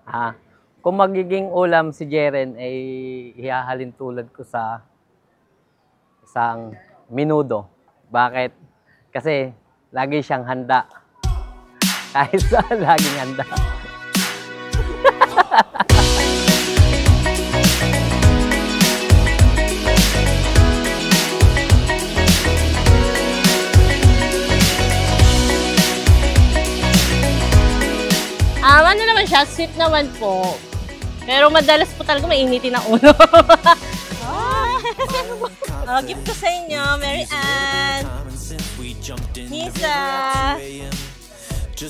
Ah, kung magiging ulam si Jeren ay ihahalin tulad ko sa isang menudo. Bakit? Kasi lagi siyang handa. Kahit saan, laging handa. Ano naman siya, sweet naman po. Pero madalas po talaga mainitin ang ulo. Gift ko sa inyo, Mary Ann. Nisa.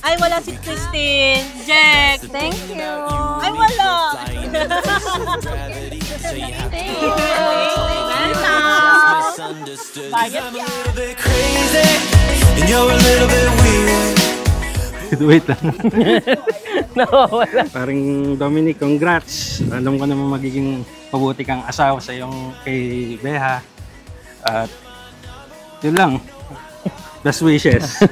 Ay, wala si Christine. Jack. Thank you. Ay, wala. Thank you. Wait lang. Nawawala. Paring Dominic, congrats. Alam ko naman magiging mabuti kang asawa sa iyong kay Beha. At yun lang. Best wishes.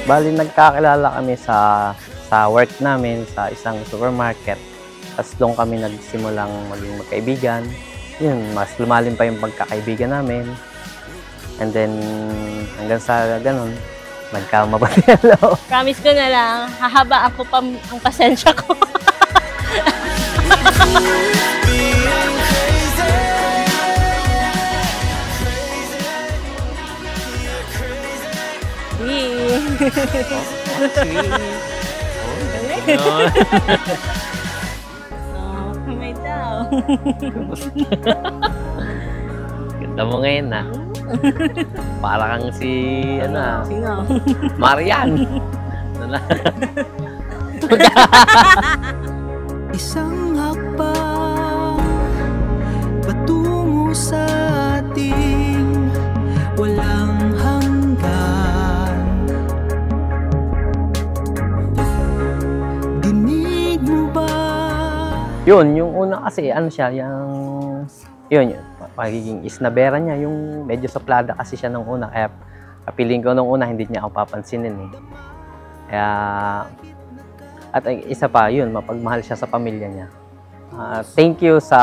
Bali, nagkakilala kami sa work namin, sa isang supermarket. Tapos doon kami nagsimulang maging magkaibigan. Yun, mas lumalim pa yung pagkakaibigan namin. And then, hanggang sa ganun, nagkamabati ang loob. Promise ko na lang, hahabaan ko pa ang pasensya ko. Kamay daw. Ganda mo ngayon, ha? Para kang si, Sino? Marian. Isang hakbang patungo sa ating walang hanggan. Dinig mo ba? Yun, yung una kasi, ano siya, yun, magiging isnabera niya, yung medyo suplada kasi siya nung una. Kaya, kapiling ko nung una, hindi niya ako papansinin eh. Kaya, at isa pa, yun, mapagmahal siya sa pamilya niya. Thank you sa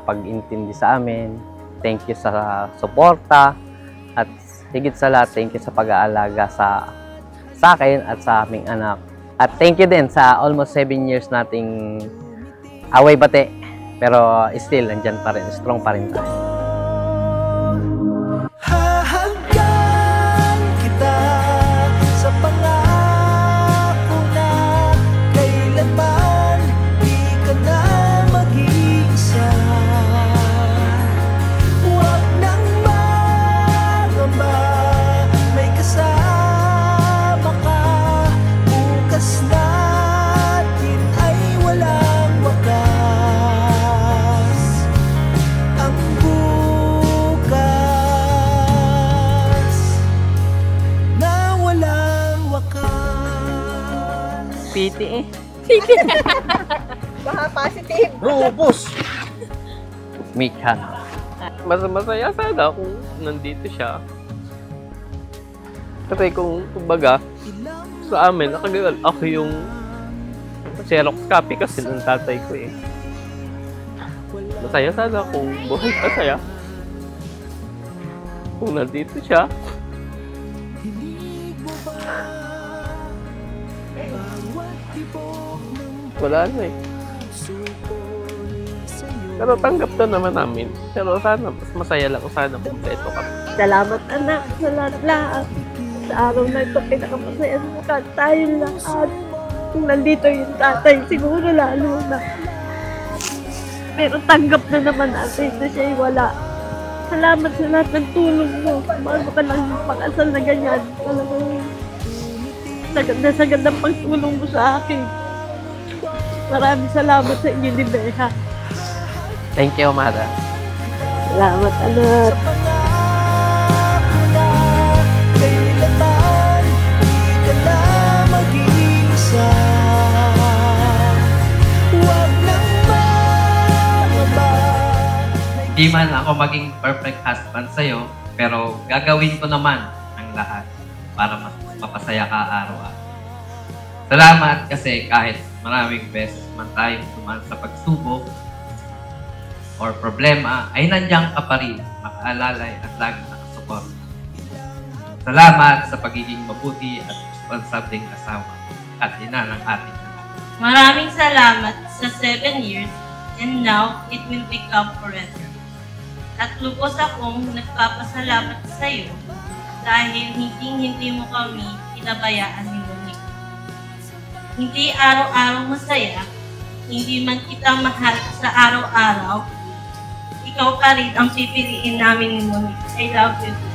pag-intindi sa amin. Thank you sa suporta. At higit sa lahat, thank you sa pag-aalaga sa akin at sa aming anak. At thank you din sa almost 7 years nating away bate. Pero still, nandyan pa rin. Strong pa rin tayo. Hahanggan kita sa pangako na kailanman di ka na mag-iisa. Huwag nang mangamba, may kasama ka. Bukas natin ay walang wakas. Ang bukas na walang wakas. Piti eh. Baka positive. Rupos! Mikhan. Masaya sana kung nandito siya. Kasi kung kumbaga, sa amin, ako yung Xerox copy kasi ng tatay ko eh. Masaya sana kung buhay masaya. Kung nandito siya. Wala na eh. Pero tanggap na naman namin. Pero sana, mas masaya lang sana kung ito kami. Salamat anak sa lahat-lahat. Sa araw na ito, pinakamasaya sa tayo lahat. Kung nandito yung tatay, siguro lalo na. Pero tanggap na naman natin na siya'y wala. Salamat sa lahat ng tulong mo. Bago ka lang pakasal na ganyan. Talagang sagad ang pagtulong mo sa akin. Maraming salamat sa inyo ni Beha. Thank you, Mara. Salamat anak. Kailanman di ka na mag-iisa. Huwag nang mangamba. Di man ako maging perfect husband sa'yo, pero gagawin ko naman ang lahat para mas mapasaya ka araw-araw. Salamat kasi kahit maraming beses man tayong dumaan sa pagsubok or problema, ay nandiyan ka pa rin, makaalalay at laging nakasupport. Salamat sa pagiging mabuti at responsableng asawa at ina ng ating anak. Maraming salamat sa 7 years and now it will become forever. At lubos akong nagpapasalamat sa iyo dahil hindi mo kami pinabayaan ni Monique. Hindi araw-araw masaya, hindi man kita mahal sa araw-araw, ikaw pa rin ang pipiliin namin ni Monique. I love you.